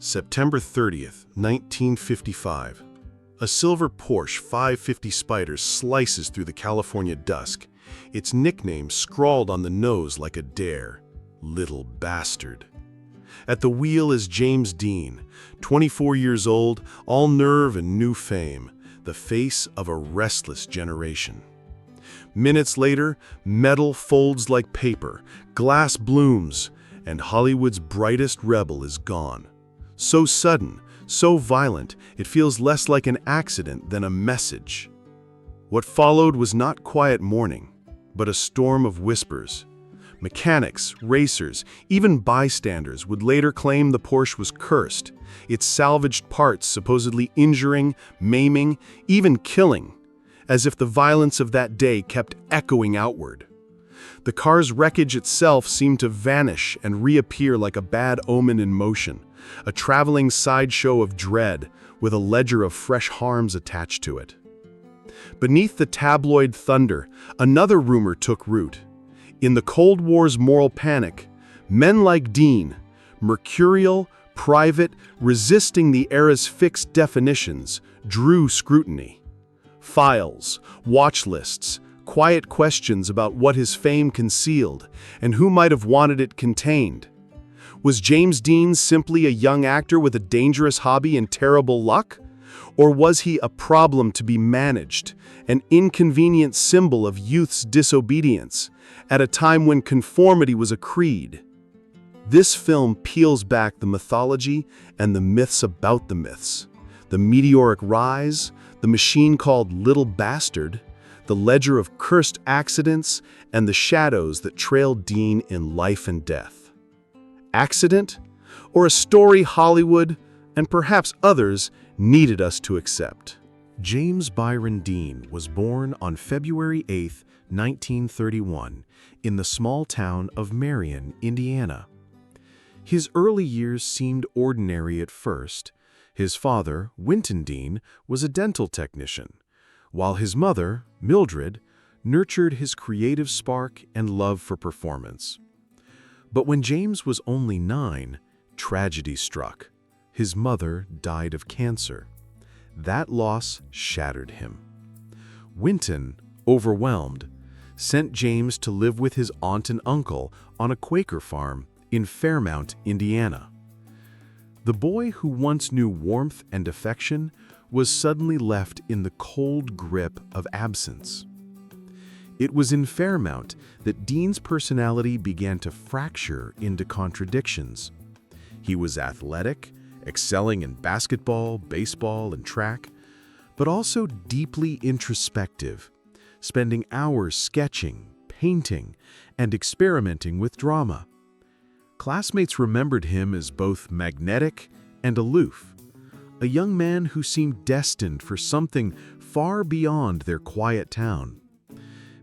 September 30th, 1955. A silver Porsche 550 Spyder slices through the California dusk, its nickname scrawled on the nose like a dare, Little Bastard. At the wheel is James Dean, 24 years old, all nerve and new fame, the face of a restless generation. Minutes later, metal folds like paper, glass blooms, and Hollywood's brightest rebel is gone. So sudden, so violent, it feels less like an accident than a message. What followed was not quiet mourning, but a storm of whispers. Mechanics, racers, even bystanders would later claim the Porsche was cursed, its salvaged parts supposedly injuring, maiming, even killing, as if the violence of that day kept echoing outward. The car's wreckage itself seemed to vanish and reappear like a bad omen in motion, a traveling sideshow of dread with a ledger of fresh harms attached to it. Beneath the tabloid thunder, another rumor took root. In the Cold War's moral panic, men like Dean, mercurial, private, resisting the era's fixed definitions, drew scrutiny. Files, watch lists, quiet questions about what his fame concealed and who might have wanted it contained. Was James Dean simply a young actor with a dangerous hobby and terrible luck? Or was he a problem to be managed, an inconvenient symbol of youth's disobedience, at a time when conformity was a creed? This film peels back the mythology and the myths about the myths. The meteoric rise, the machine called Little Bastard, the ledger of cursed accidents, and the shadows that trailed Dean in life and death. Accident, or a story Hollywood, and perhaps others, needed us to accept. James Byron Dean was born on February 8, 1931, in the small town of Marion, Indiana. His early years seemed ordinary at first. His father, Winton Dean, was a dental technician, while his mother, Mildred, nurtured his creative spark and love for performance. But when James was only 9, tragedy struck. His mother died of cancer. That loss shattered him. Winton, overwhelmed, sent James to live with his aunt and uncle on a Quaker farm in Fairmount, Indiana. The boy who once knew warmth and affection was suddenly left in the cold grip of absence. It was in Fairmount that Dean's personality began to fracture into contradictions. He was athletic, excelling in basketball, baseball, and track, but also deeply introspective, spending hours sketching, painting, and experimenting with drama. Classmates remembered him as both magnetic and aloof, a young man who seemed destined for something far beyond their quiet town.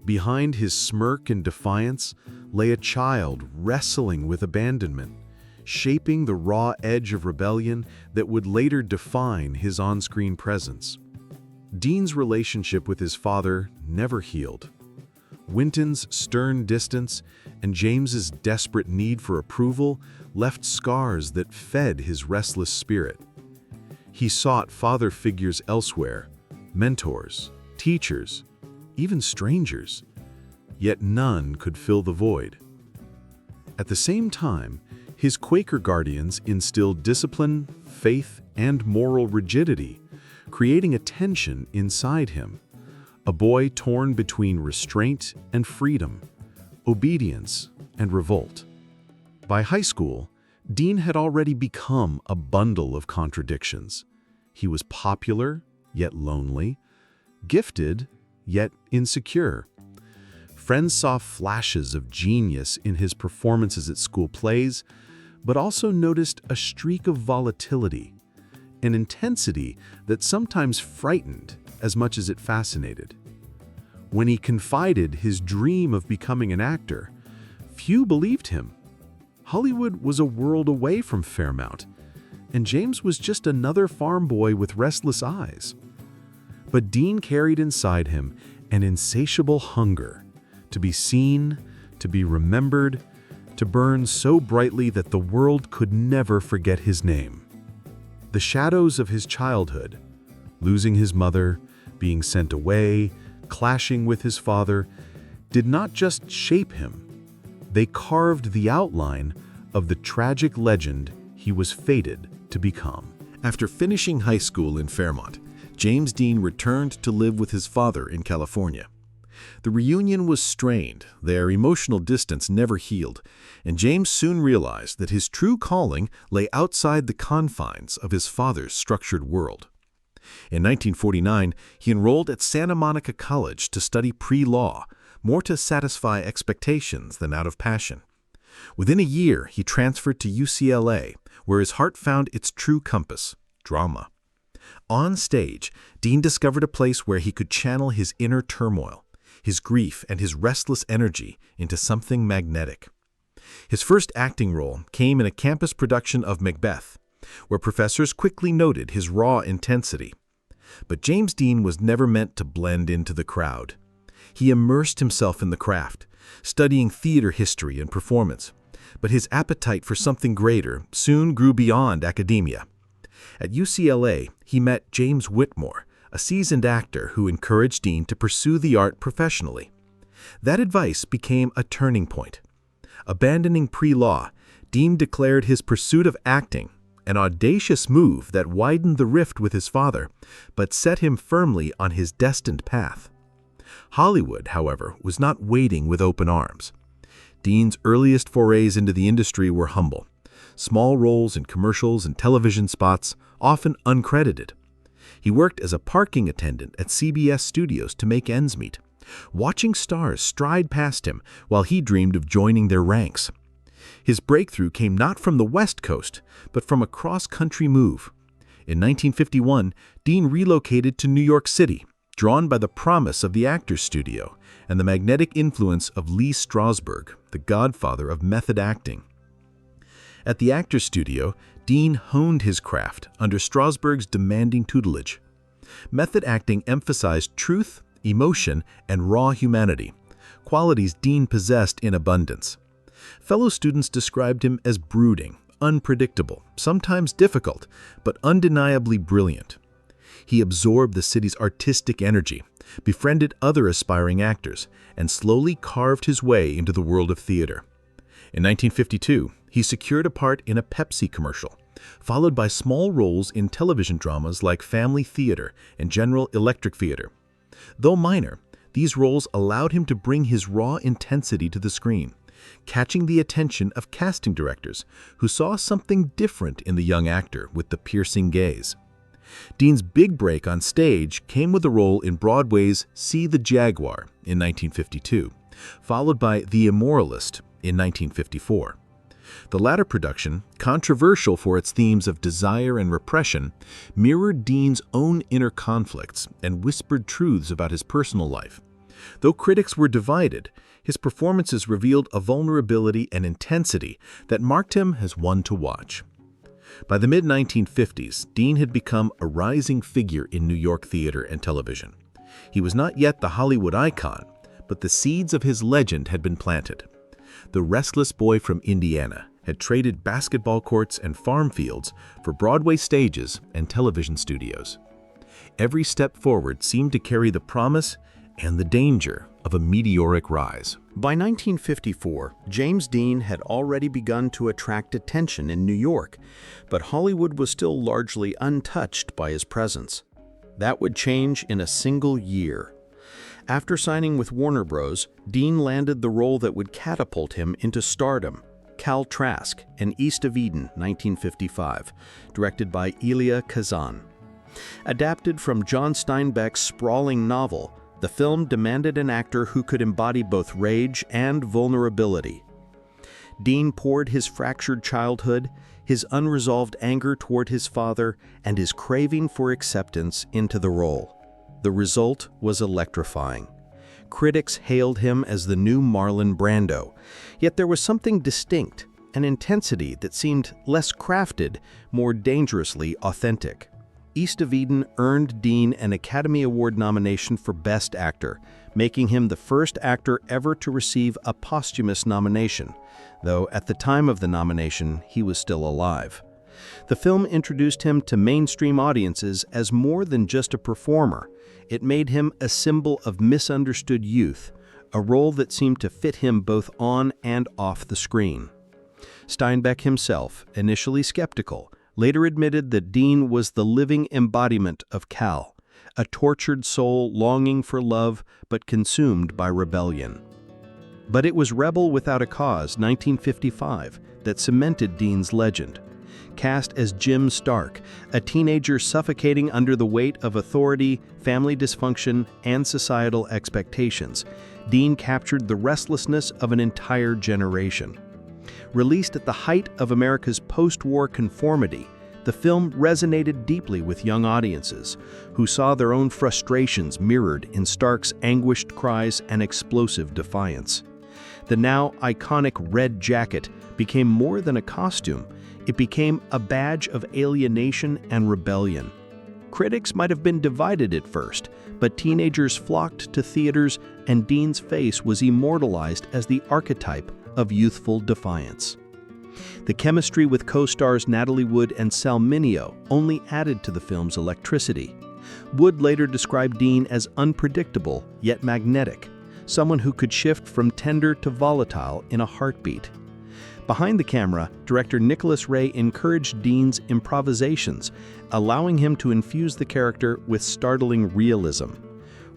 Behind his smirk and defiance lay a child wrestling with abandonment, shaping the raw edge of rebellion that would later define his on-screen presence. Dean's relationship with his father never healed. Winton's stern distance and James's desperate need for approval left scars that fed his restless spirit. He sought father figures elsewhere, mentors, teachers, even strangers, yet none could fill the void. At the same time, his Quaker guardians instilled discipline, faith, and moral rigidity, creating a tension inside him, a boy torn between restraint and freedom, obedience and revolt. By high school, Dean had already become a bundle of contradictions. He was popular, yet lonely, gifted, yet insecure. Friends saw flashes of genius in his performances at school plays, but also noticed a streak of volatility, an intensity that sometimes frightened as much as it fascinated. When he confided his dream of becoming an actor, few believed him. Hollywood was a world away from Fairmount, and James was just another farm boy with restless eyes. But Dean carried inside him an insatiable hunger to be seen, to be remembered, to burn so brightly that the world could never forget his name. The shadows of his childhood, losing his mother, being sent away, clashing with his father, did not just shape him. They carved the outline of the tragic legend he was fated to become. After finishing high school in Fairmont, James Dean returned to live with his father in California. The reunion was strained, their emotional distance never healed, and James soon realized that his true calling lay outside the confines of his father's structured world. In 1949, he enrolled at Santa Monica College to study pre-law, more to satisfy expectations than out of passion. Within a year, he transferred to UCLA, where his heart found its true compass, drama. On stage, Dean discovered a place where he could channel his inner turmoil, his grief and his restless energy into something magnetic. His first acting role came in a campus production of Macbeth, where professors quickly noted his raw intensity. But James Dean was never meant to blend into the crowd. He immersed himself in the craft, studying theater history and performance. But his appetite for something greater soon grew beyond academia. At UCLA, he met James Whitmore, a seasoned actor who encouraged Dean to pursue the art professionally. That advice became a turning point. Abandoning pre-law, Dean declared his pursuit of acting, an audacious move that widened the rift with his father, but set him firmly on his destined path. Hollywood, however, was not waiting with open arms. Dean's earliest forays into the industry were humble. Small roles in commercials and television spots, often uncredited. He worked as a parking attendant at CBS Studios to make ends meet, watching stars stride past him while he dreamed of joining their ranks. His breakthrough came not from the West Coast, but from a cross-country move. In 1951, Dean relocated to New York City, drawn by the promise of the Actors Studio and the magnetic influence of Lee Strasberg, the godfather of method acting. At the Actors Studio, Dean honed his craft under Strasberg's demanding tutelage. Method acting emphasized truth, emotion, and raw humanity, qualities Dean possessed in abundance. Fellow students described him as brooding, unpredictable, sometimes difficult, but undeniably brilliant. He absorbed the city's artistic energy, befriended other aspiring actors, and slowly carved his way into the world of theater. In 1952, he secured a part in a Pepsi commercial, followed by small roles in television dramas like Family Theater and General Electric Theater. Though minor, these roles allowed him to bring his raw intensity to the screen, catching the attention of casting directors who saw something different in the young actor with the piercing gaze. Dean's big break on stage came with a role in Broadway's See the Jaguar in 1952, followed by The Immoralist in 1954. The latter production, controversial for its themes of desire and repression, mirrored Dean's own inner conflicts and whispered truths about his personal life. Though critics were divided, his performances revealed a vulnerability and intensity that marked him as one to watch. By the mid-1950s, Dean had become a rising figure in New York theater and television. He was not yet the Hollywood icon, but the seeds of his legend had been planted. The restless boy from Indiana had traded basketball courts and farm fields for Broadway stages and television studios. Every step forward seemed to carry the promise and the danger of a meteoric rise. By 1954, James Dean had already begun to attract attention in New York, but Hollywood was still largely untouched by his presence. That would change in a single year. After signing with Warner Bros., Dean landed the role that would catapult him into stardom, Cal Trask in East of Eden, 1955, directed by Elia Kazan. Adapted from John Steinbeck's sprawling novel, the film demanded an actor who could embody both rage and vulnerability. Dean poured his fractured childhood, his unresolved anger toward his father, and his craving for acceptance into the role. The result was electrifying. Critics hailed him as the new Marlon Brando, yet there was something distinct, an intensity that seemed less crafted, more dangerously authentic. East of Eden earned Dean an Academy Award nomination for Best Actor, making him the first actor ever to receive a posthumous nomination, though at the time of the nomination he was still alive. The film introduced him to mainstream audiences as more than just a performer. It made him a symbol of misunderstood youth, a role that seemed to fit him both on and off the screen. Steinbeck himself, initially skeptical, later admitted that Dean was the living embodiment of Cal, a tortured soul longing for love but consumed by rebellion. But it was Rebel Without a Cause, 1955, that cemented Dean's legend. Cast as Jim Stark, a teenager suffocating under the weight of authority, family dysfunction, and societal expectations, Dean captured the restlessness of an entire generation. Released at the height of America's post-war conformity, the film resonated deeply with young audiences, who saw their own frustrations mirrored in Stark's anguished cries and explosive defiance. The now iconic red jacket became more than a costume. It became a badge of alienation and rebellion. Critics might have been divided at first, but teenagers flocked to theaters, and Dean's face was immortalized as the archetype of youthful defiance. The chemistry with co-stars Natalie Wood and Sal Mineo only added to the film's electricity. Wood later described Dean as unpredictable yet magnetic, someone who could shift from tender to volatile in a heartbeat. Behind the camera, director Nicholas Ray encouraged Dean's improvisations, allowing him to infuse the character with startling realism.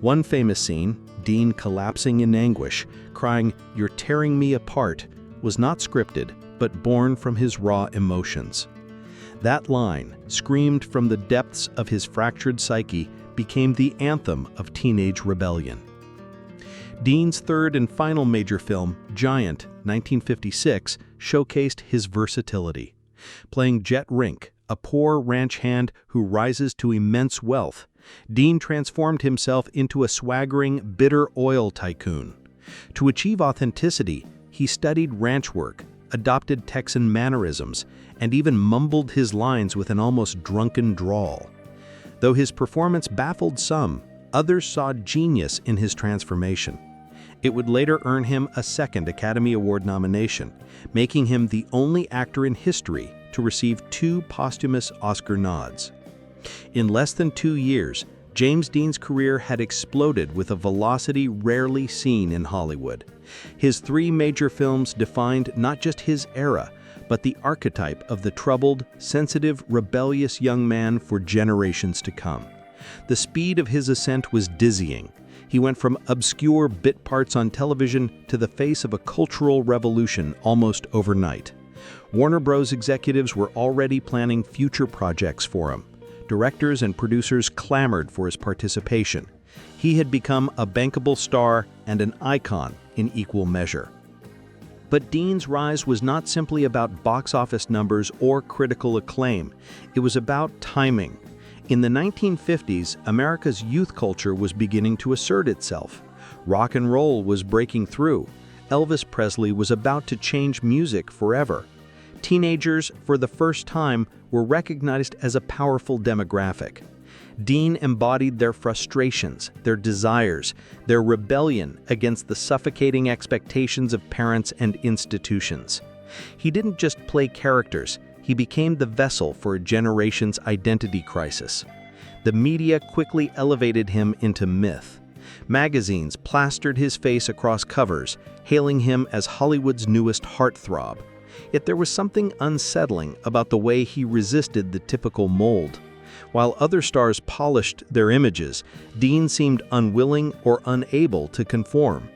One famous scene, Dean collapsing in anguish, crying, "You're tearing me apart," was not scripted, but born from his raw emotions. That line, screamed from the depths of his fractured psyche, became the anthem of teenage rebellion. Dean's third and final major film, Giant, 1956, showcased his versatility. Playing Jet Rink, a poor ranch hand who rises to immense wealth, Dean transformed himself into a swaggering, bitter oil tycoon. To achieve authenticity, he studied ranch work, adopted Texan mannerisms, and even mumbled his lines with an almost drunken drawl. Though his performance baffled some, others saw genius in his transformation. It would later earn him a second Academy Award nomination, making him the only actor in history to receive 2 posthumous Oscar nods. In less than 2 years, James Dean's career had exploded with a velocity rarely seen in Hollywood. His 3 major films defined not just his era, but the archetype of the troubled, sensitive, rebellious young man for generations to come. The speed of his ascent was dizzying. He went from obscure bit parts on television to the face of a cultural revolution almost overnight. Warner Bros. Executives were already planning future projects for him. Directors and producers clamored for his participation. He had become a bankable star and an icon in equal measure. But Dean's rise was not simply about box office numbers or critical acclaim. It was about timing. In the 1950s, America's youth culture was beginning to assert itself. Rock and roll was breaking through. Elvis Presley was about to change music forever. Teenagers, for the first time, were recognized as a powerful demographic. Dean embodied their frustrations, their desires, their rebellion against the suffocating expectations of parents and institutions. He didn't just play characters, he became the vessel for a generation's identity crisis. The media quickly elevated him into myth. Magazines plastered his face across covers, hailing him as Hollywood's newest heartthrob. Yet there was something unsettling about the way he resisted the typical mold. While other stars polished their images, Dean seemed unwilling or unable to conform.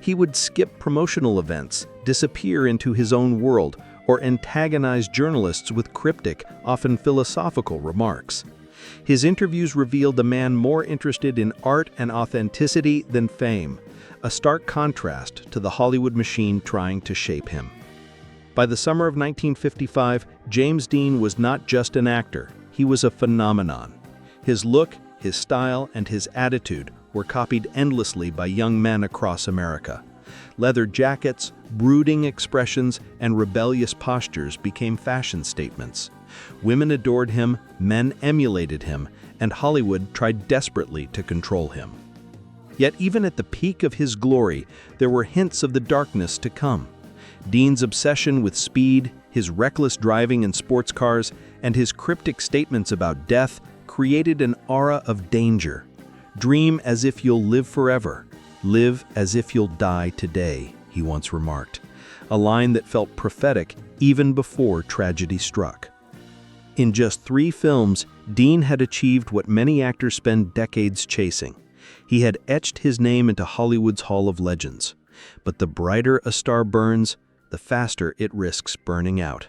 He would skip promotional events, disappear into his own world, or antagonize journalists with cryptic, often philosophical remarks. His interviews revealed a man more interested in art and authenticity than fame, a stark contrast to the Hollywood machine trying to shape him. By the summer of 1955, James Dean was not just an actor, he was a phenomenon. His look, his style, and his attitude were copied endlessly by young men across America. Leather jackets, brooding expressions, and rebellious postures became fashion statements. Women adored him, men emulated him, and Hollywood tried desperately to control him. Yet even at the peak of his glory, there were hints of the darkness to come. Dean's obsession with speed, his reckless driving in sports cars, and his cryptic statements about death created an aura of danger. "Dream as if you'll live forever. Live as if you'll die today," he once remarked, a line that felt prophetic even before tragedy struck. In just 3 films, Dean had achieved what many actors spend decades chasing. He had etched his name into Hollywood's Hall of Legends. But the brighter a star burns, the faster it risks burning out.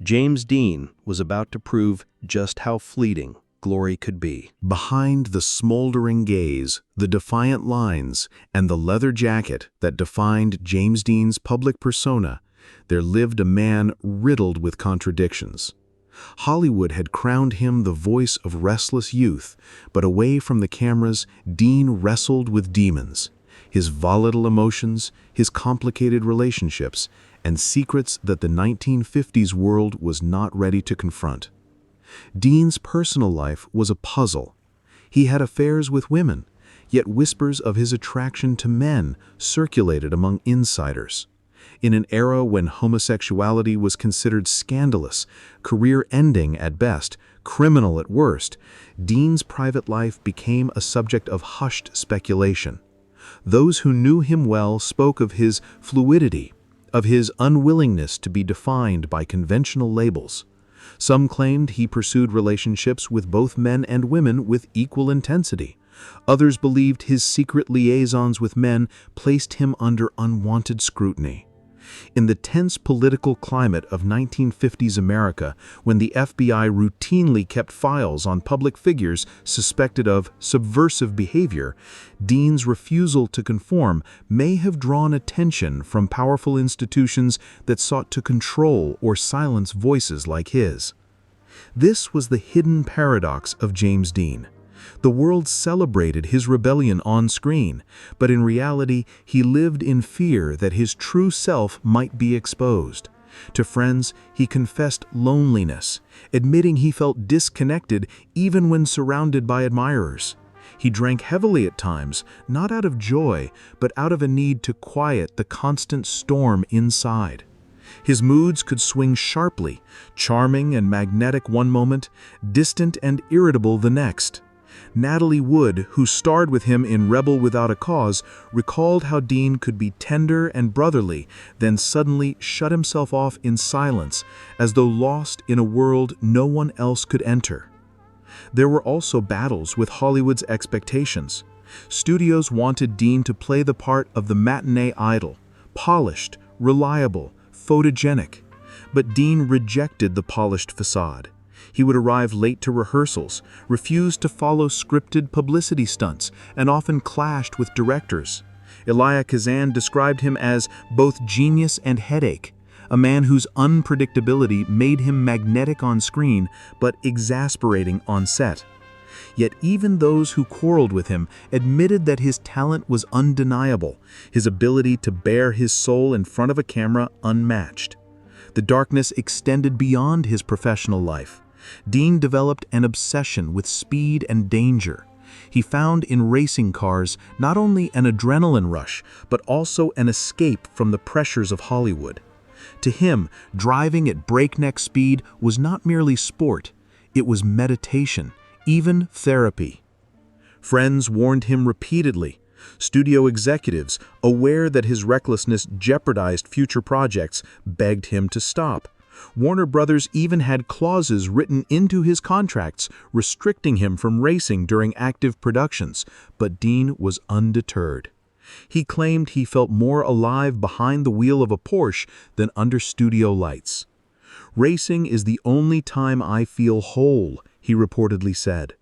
James Dean was about to prove just how fleeting glory could be. Behind the smoldering gaze, the defiant lines, and the leather jacket that defined James Dean's public persona, there lived a man riddled with contradictions. Hollywood had crowned him the voice of restless youth, but away from the cameras, Dean wrestled with demons. His volatile emotions, his complicated relationships, and secrets that the 1950s world was not ready to confront. Dean's personal life was a puzzle. He had affairs with women, yet whispers of his attraction to men circulated among insiders. In an era when homosexuality was considered scandalous, career-ending at best, criminal at worst, Dean's private life became a subject of hushed speculation. Those who knew him well spoke of his fluidity, of his unwillingness to be defined by conventional labels. Some claimed he pursued relationships with both men and women with equal intensity. Others believed his secret liaisons with men placed him under unwanted scrutiny. In the tense political climate of 1950s America, when the FBI routinely kept files on public figures suspected of subversive behavior, Dean's refusal to conform may have drawn attention from powerful institutions that sought to control or silence voices like his. This was the hidden paradox of James Dean. The world celebrated his rebellion on screen, but in reality, he lived in fear that his true self might be exposed. To friends, he confessed loneliness, admitting he felt disconnected even when surrounded by admirers. He drank heavily at times, not out of joy, but out of a need to quiet the constant storm inside. His moods could swing sharply, charming and magnetic one moment, distant and irritable the next. Natalie Wood, who starred with him in Rebel Without a Cause, recalled how Dean could be tender and brotherly, then suddenly shut himself off in silence, as though lost in a world no one else could enter. There were also battles with Hollywood's expectations. Studios wanted Dean to play the part of the matinee idol, polished, reliable, photogenic. But Dean rejected the polished facade. He would arrive late to rehearsals, refused to follow scripted publicity stunts, and often clashed with directors. Elia Kazan described him as both genius and headache, a man whose unpredictability made him magnetic on screen but exasperating on set. Yet even those who quarreled with him admitted that his talent was undeniable, his ability to bare his soul in front of a camera unmatched. The darkness extended beyond his professional life. Dean developed an obsession with speed and danger. He found in racing cars not only an adrenaline rush, but also an escape from the pressures of Hollywood. To him, driving at breakneck speed was not merely sport, it was meditation, even therapy. Friends warned him repeatedly. Studio executives, aware that his recklessness jeopardized future projects, begged him to stop. Warner Brothers even had clauses written into his contracts restricting him from racing during active productions, but Dean was undeterred. He claimed he felt more alive behind the wheel of a Porsche than under studio lights. "Racing is the only time I feel whole," he reportedly said.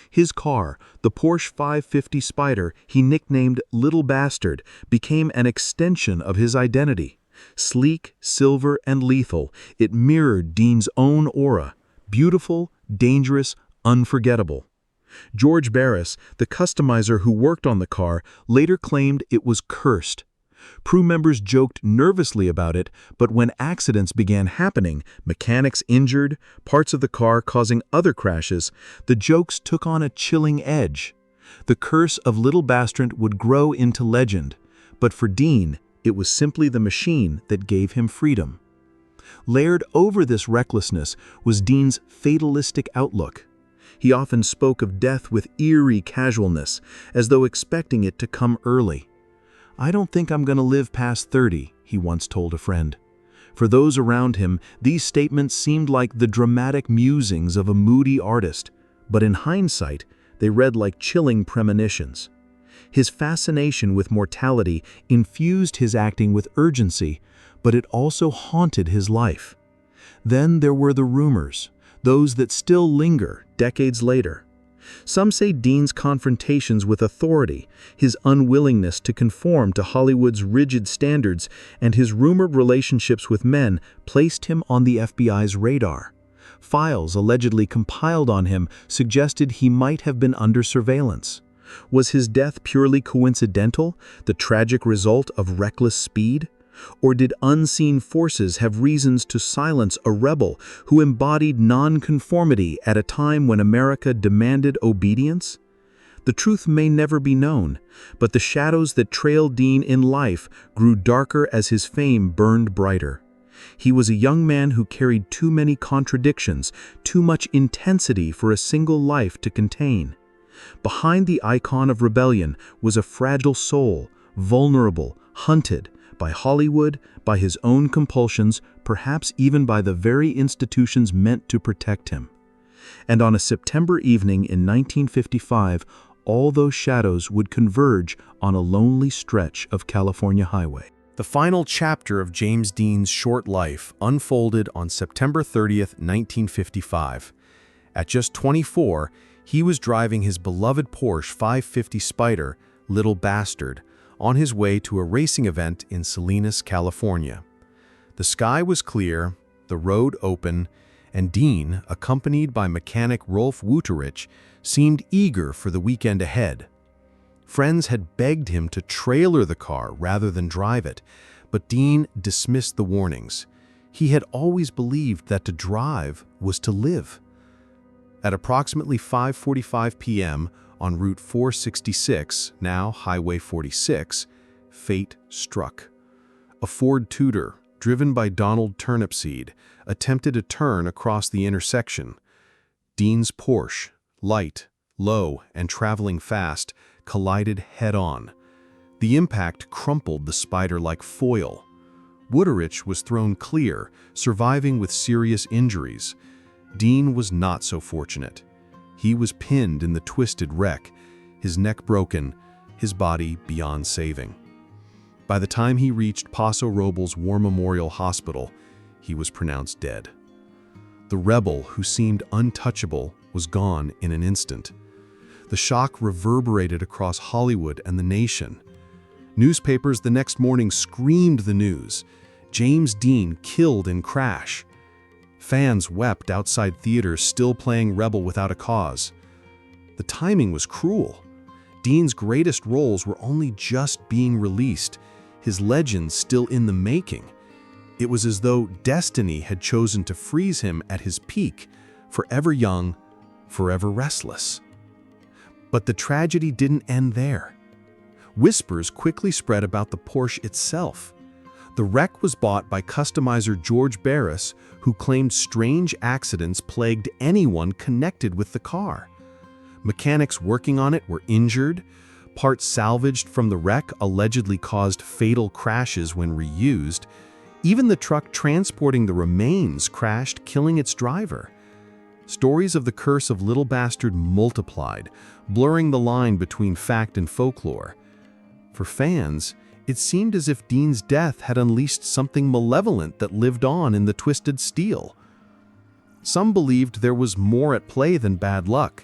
His car, the Porsche 550 Spyder he nicknamed Little Bastard, became an extension of his identity. Sleek, silver, and lethal, it mirrored Dean's own aura, beautiful, dangerous, unforgettable. George Barris, the customizer who worked on the car, later claimed it was cursed. Crew members joked nervously about it, but when accidents began happening, mechanics injured, parts of the car causing other crashes, the jokes took on a chilling edge. The curse of Little Bastard would grow into legend, but for Dean, It was simply the machine that gave him freedom. Layered over this recklessness was Dean's fatalistic outlook. He often spoke of death with eerie casualness, as though expecting it to come early. "I don't think I'm going to live past 30, he once told a friend. For those around him, these statements seemed like the dramatic musings of a moody artist, but in hindsight, they read like chilling premonitions. His fascination with mortality infused his acting with urgency, but it also haunted his life. Then there were the rumors, those that still linger decades later. Some say Dean's confrontations with authority, his unwillingness to conform to Hollywood's rigid standards, and his rumored relationships with men placed him on the FBI's radar. Files allegedly compiled on him suggested he might have been under surveillance. Was his death purely coincidental, the tragic result of reckless speed? Or did unseen forces have reasons to silence a rebel who embodied nonconformity at a time when America demanded obedience? The truth may never be known, but the shadows that trailed Dean in life grew darker as his fame burned brighter. He was a young man who carried too many contradictions, too much intensity for a single life to contain. Behind the icon of rebellion was a fragile soul, vulnerable, hunted, by Hollywood, by his own compulsions, perhaps even by the very institutions meant to protect him. And on a September evening in 1955, all those shadows would converge on a lonely stretch of California highway. The final chapter of James Dean's short life unfolded on September 30th, 1955. At just 24, he was driving his beloved Porsche 550 Spyder, Little Bastard, on his way to a racing event in Salinas, California. The sky was clear, the road open, and Dean, accompanied by mechanic Rolf Wuterich, seemed eager for the weekend ahead. Friends had begged him to trailer the car rather than drive it, but Dean dismissed the warnings. He had always believed that to drive was to live. At approximately 5:45 p.m., on Route 466, now Highway 46, fate struck. A Ford Tudor, driven by Donald Turnipseed, attempted a turn across the intersection. Dean's Porsche, light, low, and traveling fast, collided head-on. The impact crumpled the Spyder like foil. Wuterich was thrown clear, surviving with serious injuries. Dean was not so fortunate. He was pinned in the twisted wreck, his neck broken, his body beyond saving. By the time he reached Paso Robles War Memorial Hospital, he was pronounced dead. The rebel who seemed untouchable was gone in an instant. The shock reverberated across Hollywood and the nation. Newspapers the next morning screamed the news: James Dean killed in crash. Fans wept outside theaters still playing Rebel without a cause. The timing was cruel. Dean's greatest roles were only just being released, his legends still in the making. It was as though destiny had chosen to freeze him at his peak, forever young, forever restless. But the tragedy didn't end there. Whispers quickly spread about the Porsche itself. The wreck was bought by customizer George Barris, who claimed strange accidents plagued anyone connected with the car. Mechanics working on it were injured. Parts salvaged from the wreck allegedly caused fatal crashes when reused. Even the truck transporting the remains crashed, killing its driver. Stories of the curse of Little Bastard multiplied, blurring the line between fact and folklore. For fans, it seemed as if Dean's death had unleashed something malevolent that lived on in the twisted steel. Some believed there was more at play than bad luck.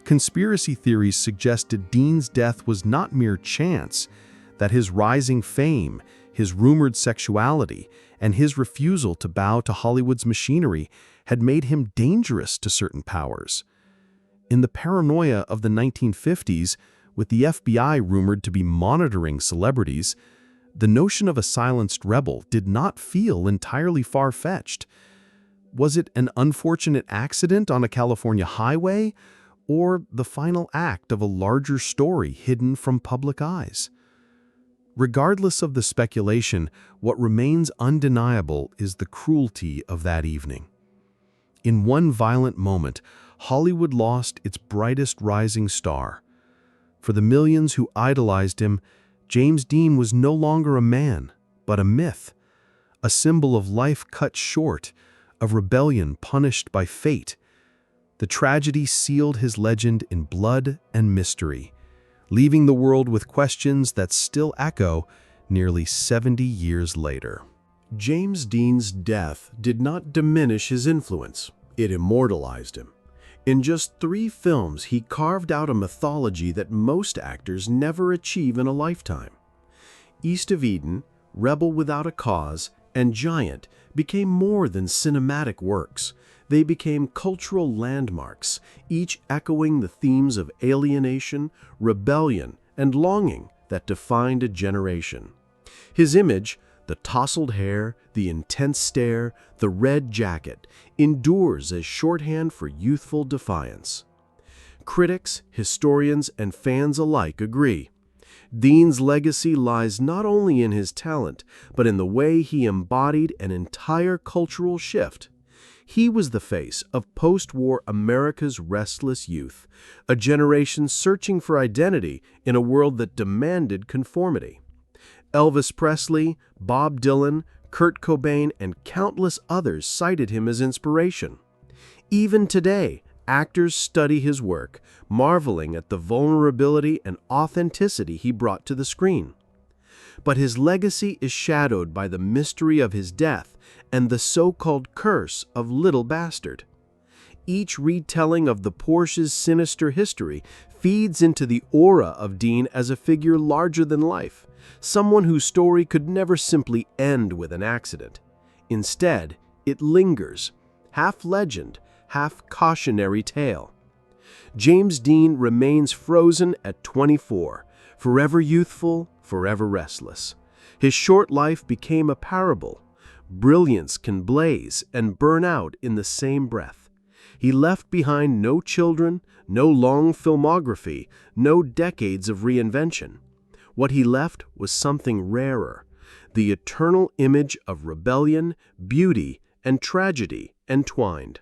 Conspiracy theories suggested Dean's death was not mere chance, that his rising fame, his rumored sexuality, and his refusal to bow to Hollywood's machinery had made him dangerous to certain powers. In the paranoia of the 1950s, with the FBI rumored to be monitoring celebrities, the notion of a silenced rebel did not feel entirely far-fetched. Was it an unfortunate accident on a California highway, or the final act of a larger story hidden from public eyes? Regardless of the speculation, what remains undeniable is the cruelty of that evening. In one violent moment, Hollywood lost its brightest rising star. For the millions who idolized him, James Dean was no longer a man, but a myth, a symbol of life cut short, of rebellion punished by fate. The tragedy sealed his legend in blood and mystery, leaving the world with questions that still echo nearly 70 years later. James Dean's death did not diminish his influence. It immortalized him. In just 3 films, he carved out a mythology that most actors never achieve in a lifetime. East of Eden, Rebel Without a Cause, and Giant became more than cinematic works. They became cultural landmarks, each echoing the themes of alienation, rebellion, and longing that defined a generation. His image, the tousled hair, the intense stare, the red jacket, endures as shorthand for youthful defiance. Critics, historians, and fans alike agree. Dean's legacy lies not only in his talent, but in the way he embodied an entire cultural shift. He was the face of post-war America's restless youth, a generation searching for identity in a world that demanded conformity. Elvis Presley, Bob Dylan, Kurt Cobain, and countless others cited him as inspiration. Even today, actors study his work, marveling at the vulnerability and authenticity he brought to the screen. But his legacy is shadowed by the mystery of his death and the so-called curse of Little Bastard. Each retelling of the Porsche's sinister history feeds into the aura of Dean as a figure larger than life, someone whose story could never simply end with an accident. Instead, it lingers, half legend, half cautionary tale. James Dean remains frozen at 24, forever youthful, forever restless. His short life became a parable. Brilliance can blaze and burn out in the same breath. He left behind no children, no long filmography, no decades of reinvention. What he left was something rarer, the eternal image of rebellion, beauty, and tragedy entwined.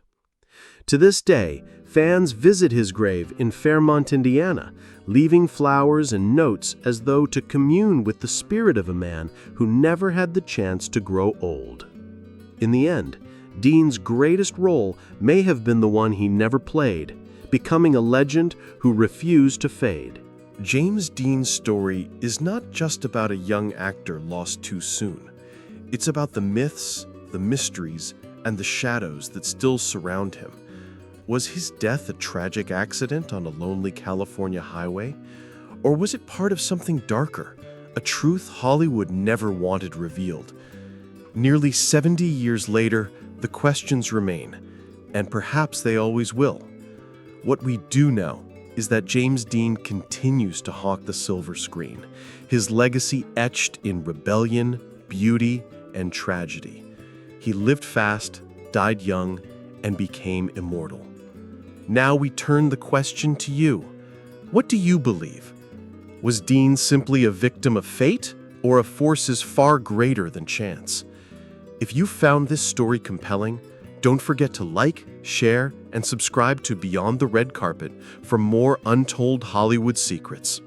To this day, fans visit his grave in Fairmont, Indiana, leaving flowers and notes as though to commune with the spirit of a man who never had the chance to grow old. In the end, Dean's greatest role may have been the one he never played, becoming a legend who refused to fade. James Dean's story is not just about a young actor lost too soon. It's about the myths, the mysteries, and the shadows that still surround him. Was his death a tragic accident on a lonely California highway? Or was it part of something darker, a truth Hollywood never wanted revealed? Nearly 70 years later, the questions remain, and perhaps they always will. What we do know is that James Dean continues to haunt the silver screen, his legacy etched in rebellion, beauty, and tragedy. He lived fast, died young, and became immortal. Now we turn the question to you. What do you believe? Was Dean simply a victim of fate, or of forces far greater than chance? If you found this story compelling, don't forget to like, share, and subscribe to Beyond the Red Carpet for more untold Hollywood secrets.